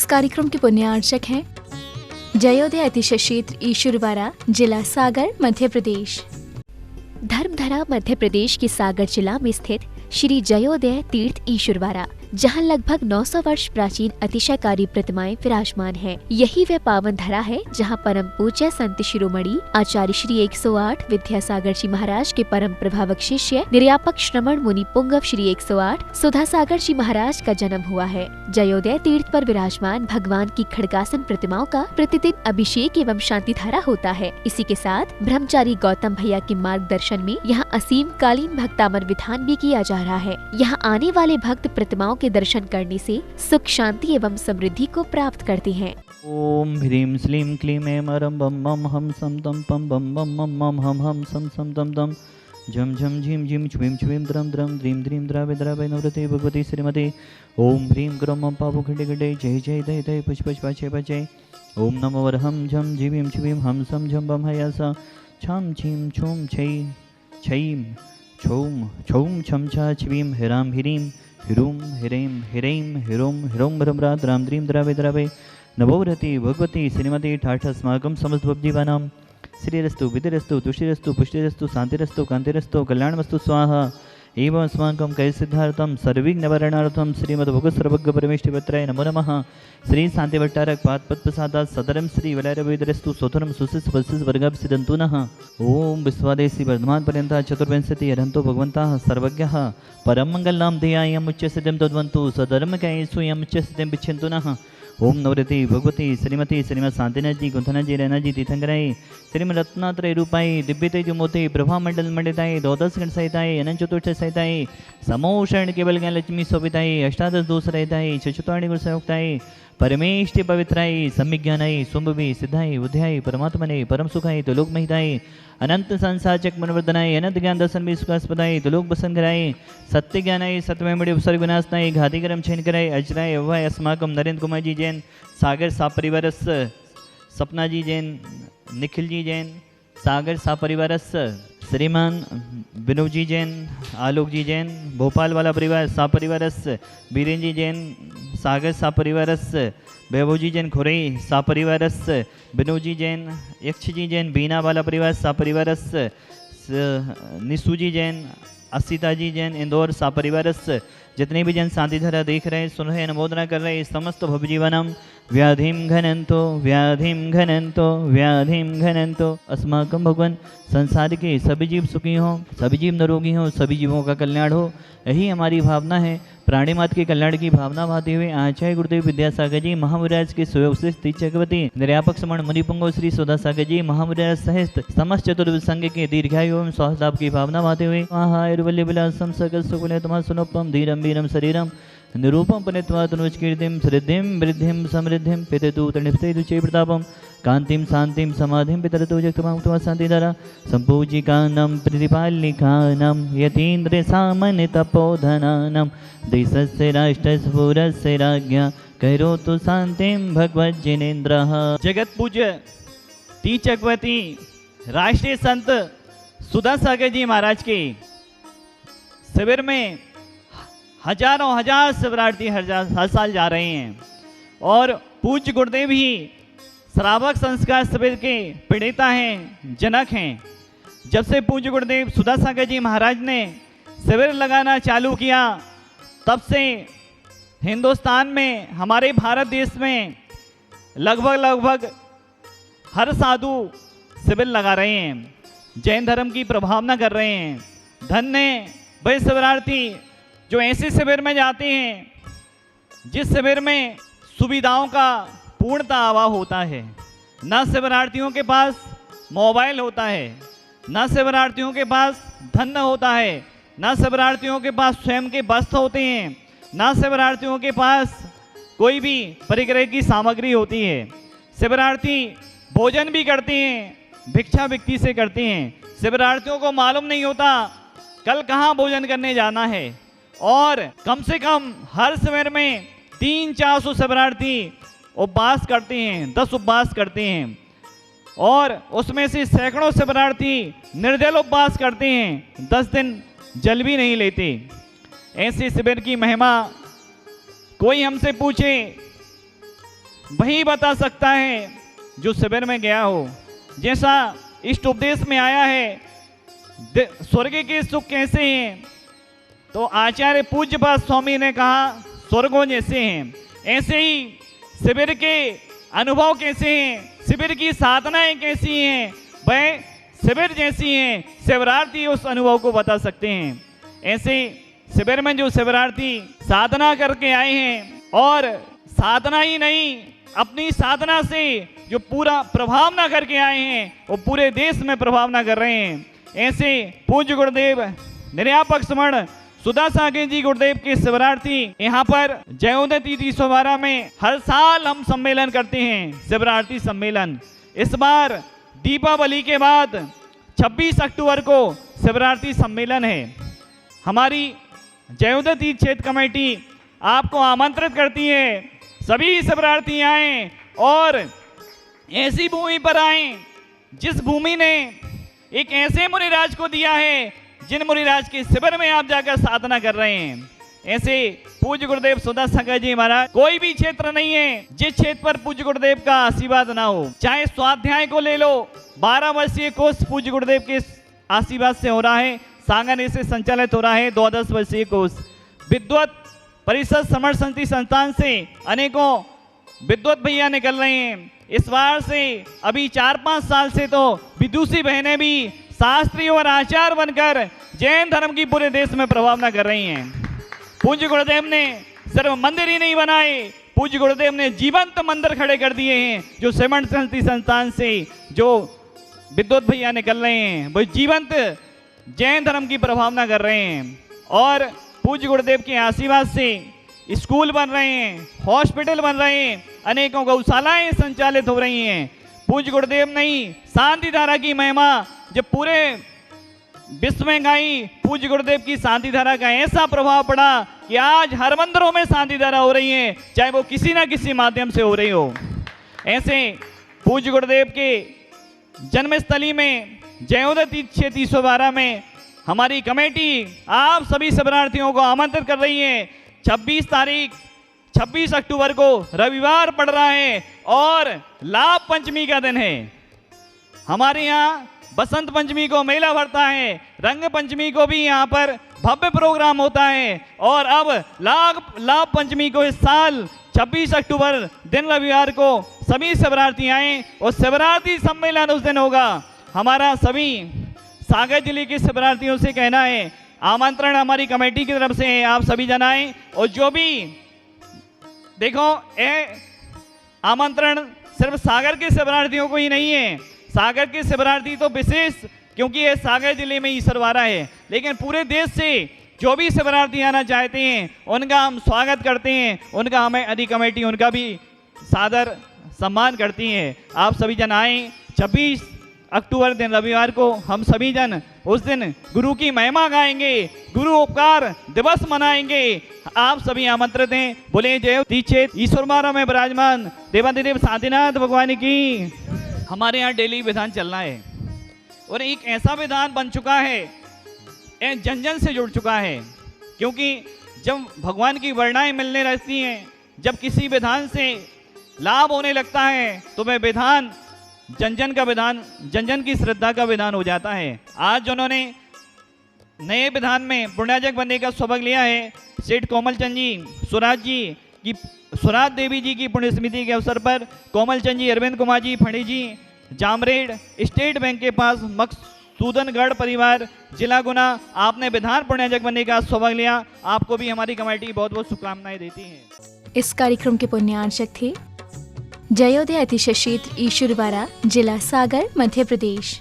इस कार्यक्रम के पुण्यार्चक हैं जयोदय अतिशय क्षेत्र ईश्वरवाड़ा, जिला सागर, मध्य प्रदेश। धर्मधरा मध्य प्रदेश के सागर जिला में स्थित श्री जयोदय तीर्थ ईश्वरवाड़ा, जहां लगभग 900 वर्ष प्राचीन अतिशयकारी प्रतिमाएं विराजमान हैं। यही वह पावन धरा है जहां परम पूज्य संत शिरोमणि आचार्य श्री 108 विद्यासागर जी महाराज के परम प्रभावक शिष्य निर्यापक श्रमण मुनि पुंगव श्री 108 सुधासागर जी महाराज का जन्म हुआ है। जयोदय तीर्थ पर विराजमान भगवान की खड़गासन प्रतिमाओं का प्रतिदिन अभिषेक एवं शांति धारा होता है। इसी के साथ ब्रह्मचारी गौतम भैया के मार्गदर्शन में यहाँ असीम कालीन भक्तामर विधान भी किया जा रहा है। यहाँ आने वाले भक्त प्रतिमाओं के दर्शन करने से सुख, शांति एवं समृद्धि को प्राप्त करते हैं। ओम ह्रीं श्लीं क्लीं ऐं अरं बम बम हम सम तम पम बम बम मम मम हम सम सम दम दम झम झम झीम झीम छ्वीं छ्वीं द्रम द्रम द्रीं द्रीं द्रावे द्रावे नवरते भगवती श्रीमते। ओम ह्रीं ग्रम मम पापु खडे खडे जय जय दय दय पुष्प पाचे पाचे। ओम नमो वरहम झम जीवीं छ्वीं हम सम झम बम हयासा छम छीम छूम छै छैम छौम छौम छम छा छ्वीं हिराम हिरीं हिरूम हिरें हिरें हिरोम हिरोम ब्रह्मरा द्राम द्रीं द्रावे द्रावे नभोरति भगवती श्रीमती ठाठस्माकं समस्तभवजीवानां श्रीरस्तु विधिरस्तु तुष्टिरस्तु पुष्टिरस्तु शांतिरस्तु कांतिरस्तु कल्याणमस्तु स्वाहा। एवं अस्माकं कैसिद्धार्थं सर्विघ्ननिवारणार्थं श्रीमद्भगवत्सर्वज्ञपरमेष्ठिपत्राय नमो नमः। श्री शांतिभट्टारक पादपद्मसादात् सदरं श्री वलयरविदरस्तु सोथरं सुशिस्वर्गं सिदन्तु नः। ओम विश्वादेशी वर्धमान पर्यन्ता चतुर्विंशति अर्हन्तो भगवन्तः सर्वज्ञः परम मंगलनाम ध्येयायं उच्चसिद्धिं तद्वन्तु सधर्मकैः यं उच्चसिद्धिं विच्छन्तु नः। ओम नवरति भगवती श्रीमती श्रीमद शांतिनाथ जी गुंथना जी रैना जी तीर्थंकराय श्रीमद रत्नात्रय रूपाई दिव्य तेज मोते प्रभा मंडल मंडिताय द्वादश गण सहिताय अनंत चतुर्थ सहिताय समोषण केवल ज्ञान लक्ष्मी शोभिताय अष्टादश दोष रहताय चतुर्णी गुण संयुक्ताय परमेष्टि पवित्राय सम्यक ज्ञानाय सुंभवी सिद्धाय बुद्ध्याय परमात्मने परम सुखाय तुलोक महिताय अनंत संसाचक मनवर्धनाय अनंत ज्ञान दर्शन भी सुखास्पदाय तुलोक बसन कराय सत्य ज्ञानाय सत्यमय मणि उपसर्ग विनाशनाय घातिकरम छेन कराय अजराय अव्वाय अस्माकम नरेंद्र कुमार जी जैन सागर सापरिवारस सपना जी जैन निखिल जी जैन सागर सापरिवारस श्रीमान विनोद जी जैन आलोक जी जैन भोपाल वाला परिवार सापरिवारस बीरेन जी जैन सागर सापरिवारस वैभव जी जैन खुरई सापरिवारस विनोद जी जैन यक्ष जी जैन बीना वाला परिवार सापरिवारस निशु जी जैन असिता जी जैन इंदौर सापरिवारस जितने भी जन शांति धारा देख रहे सुन रहे अनुमोदना कर रहे समस्त भवजीवनम व्याधिं घनंतो व्याधिं घनंतो व्याधिं घनंतो अस्माकं भगवान संसार के सभी जीव सुखी हों, सभी जीव निरोगी हों, सभी जीवों का कल्याण हो, यही हमारी भावना है। प्राणी मात्र के कल्याण की भावना भाते हुए आचार्य गुरुदेव विद्यासागर जी महामुराज के सुव्यवस्थित चक्रवर्ती निर्यापक श्रमण मुनि पुंगव श्री सुधासागर जी महामुराज सहित समस्त चतुर्विद संघ के दीर्घायु एवं स्वास्थ्य लाभ की भावना भाते हुए महायुर्वल्य विलासम सकल सुकुल तमा सुनोपम धीरम वीरम शरीरम निरूपम पुनित्वा तनुज कीर्तिम श्रद्धिम वृद्धिम समृद्धिम पिततु तणिपते चे प्रतापम कांतिम शांतिम समाधिम पितरतु जगतमां शांतिधारा संपूजिकानां प्रतिपालिकानां यतीन्द्र सामान्य तपोधनानां देशस्य राष्ट्रस्य पुरस्य राज्ञा करोतु शांतिं भगवज्जिनेन्द्रः। जगत पूज्य ती चक्रवर्ती राष्ट्रीय संत सुधासागर जी महाराज के शिविर में हजारों हजार शिवरार्थी हर साल जा रहे हैं और पूज्य गुरुदेव भी श्रावक संस्कार शिविर के प्रणेता हैं, जनक हैं। जब से पूज्य गुरुदेव सुधासागर जी महाराज ने शिविर लगाना चालू किया तब से हिंदुस्तान में हमारे भारत देश में लगभग हर साधु शिविर लगा रहे हैं, जैन धर्म की प्रभावना कर रहे हैं। धन्य वह शिवरार्थी जो ऐसे शिविर में जाते हैं जिस शिविर में सुविधाओं का पूर्णता अभाव होता है। न शिवरार्थियों के पास मोबाइल होता है, न शिवरार्थियों के पास धन होता है, न शिवरार्थियों के पास स्वयं के वस्त्र होते हैं, न शिवरार्थियों के पास कोई भी परिग्रह की सामग्री होती है। शिवरार्थी भोजन भी करते हैं, भिक्षा व्यक्ति से करते हैं। शिवरार्थियों को मालूम नहीं होता कल कहाँ भोजन करने जाना है और कम से कम हर शिविर में 300-400 शिवरार्थी उपवास करते हैं, 10 उपवास करते हैं और उसमें से सैकड़ों शिवरार्थी निर्जल उपवास करते हैं, 10 दिन जल भी नहीं लेते। ऐसे शिविर की महिमा कोई हमसे पूछे वही बता सकता है जो शिविर में गया हो। जैसा इष्ट उपदेश में आया है, स्वर्ग के सुख कैसे हैं, तो आचार्य पूज्यपाद स्वामी ने कहा स्वर्गों जैसे हैं। ऐसे ही शिविर के अनुभव कैसे हैं, शिविर की साधनाएं कैसी हैं, वह शिविर जैसी हैं। शिवरार्थी उस अनुभव को बता सकते हैं। ऐसे शिविर में जो शिवरार्थी साधना करके आए हैं और साधना ही नहीं, अपनी साधना से जो पूरा प्रभावना करके आए हैं, वो पूरे देश में प्रभावना कर रहे हैं। ऐसे पूज्य गुरुदेव निर्यापक स्मरण सुधा सागर जी गुरुदेव के शिवरार्थी यहाँ पर जयोदय तिथि 112 में हर साल हम सम्मेलन करते हैं, शिवरार्थी सम्मेलन। इस बार दीपावली के बाद 26 अक्टूबर को शिवरार्थी सम्मेलन है। हमारी जयोदय तीर्थ क्षेत्र कमेटी आपको आमंत्रित करती है, सभी शिवरार्थी आएं और ऐसी भूमि पर आएं जिस भूमि ने एक ऐसे मुनिराज को दिया है जिन मुनिराज के शिविर में आप जाकर साधना कर रहे हैं। ऐसे पूज्य गुरुदेव सुधा सागर जी महाराज, कोई भी क्षेत्र नहीं है जिस क्षेत्र पर पूज्य गुरुदेव का आशीर्वाद ना हो। चाहे स्वाध्याय को ले लो, 12 वर्षीय कोर्स पूज्य गुरुदेव के आशीर्वाद से हो रहा है, सांगने से संचालित हो रहा है। 12 वर्षीय कोर्स विद्वत परिषद समर समिति संस्थान से अनेकों विद्वत भैया निकल रहे हैं। इस बार से अभी 4-5 साल से तो विदुषी बहनें भी शास्त्री और आचार्य बनकर जैन धर्म की पूरे देश में प्रभावना कर रही हैं। पूज्य गुरुदेव ने सिर्फ मंदिर ही नहीं बनाए, पूज्य गुरुदेव ने जीवंत मंदिर खड़े कर दिए हैं। जो समर समिति संस्थान से जो विद्वत भैया निकल रहे हैं, वो जीवंत जैन धर्म की प्रभावना कर रहे हैं। और पूज्य गुरुदेव के आशीर्वाद से स्कूल बन रहे हैं, हॉस्पिटल बन रहे हैं, अनेकों गौशालाएं संचालित हो रही हैं। पूज्य गुरुदेव नहीं, शांति धारा की महिमा जब पूरे विश्व में गाई, पूज्य गुरुदेव की शांति धारा का ऐसा प्रभाव पड़ा कि आज हर मंदिरों में शांति धारा हो रही है, चाहे वो किसी ना किसी माध्यम से हो रही हो। ऐसे पूज्य गुरुदेव के जन्मस्थली में जयोदय तीर्थ क्षेत्र 112 में हमारी कमेटी आप सभी शिवरार्थियों को आमंत्रित कर रही है। 26 अक्टूबर को रविवार पड़ रहा है और लाभ पंचमी का दिन है। हमारे यहाँ बसंत पंचमी को मेला भरता है, रंग पंचमी को भी यहाँ पर भव्य प्रोग्राम होता है। और अब लाभ पंचमी को इस साल 26 अक्टूबर दिन रविवार को सभी शिवरार्थी आए और शिवरार्थी सम्मेलन उस दिन होगा। हमारा सभी सागर जिले के शिवरार्थियों से कहना है, आमंत्रण हमारी कमेटी की तरफ से है, आप सभी जन आए। और जो भी देखो, आमंत्रण सिर्फ सागर के शिवरार्थियों को ही नहीं है, सागर के शिवरार्थी तो विशेष, क्योंकि ये सागर जिले में ईश्वरवारा है, लेकिन पूरे देश से जो भी शिवरार्थी आना चाहते हैं उनका हम स्वागत करते हैं, उनका हमें अधि कमेटी उनका भी सादर सम्मान करती है। आप सभी जन आए। 26 अक्टूबर दिन रविवार को हम सभी जन उस दिन गुरु की महिमा गाएंगे, गुरु उपकार दिवस मनाएंगे। आप सभी आमंत्रित हैं। बोले जय तीर्थ ईश्वरवारा में विराजमान देवाधिदेव साधीनाथ भगवान की। हमारे यहाँ डेली विधान चलना है और एक ऐसा विधान बन चुका है, जन जन से जुड़ चुका है। क्योंकि जब भगवान की वर्णाएं मिलने लगती हैं, जब किसी विधान से लाभ होने लगता है, तो वह विधान जन जन का विधान, जन जन की श्रद्धा का विधान हो जाता है। आज उन्होंने नए विधान में पुण्याजक बनने का सौभाग्य लिया है, सेठ कोमल चंद जी सुराज देवी जी की पुण्य स्मृति के अवसर पर कोमल चंद जी, अरविंद कुमार जी फणी जी, जामरेड स्टेट बैंक के पास मकसूदनगढ़ परिवार, जिला गुना, आपने विधान पुण्याजक बनने का सौभाग्य लिया। आपको भी हमारी कमेटी बहुत बहुत शुभकामनाएं देती है। इस कार्यक्रम के पुण्यार्चक थे जयोदय अतिशय क्षेत्र ईश्वरवारा, जिला सागर, मध्य प्रदेश।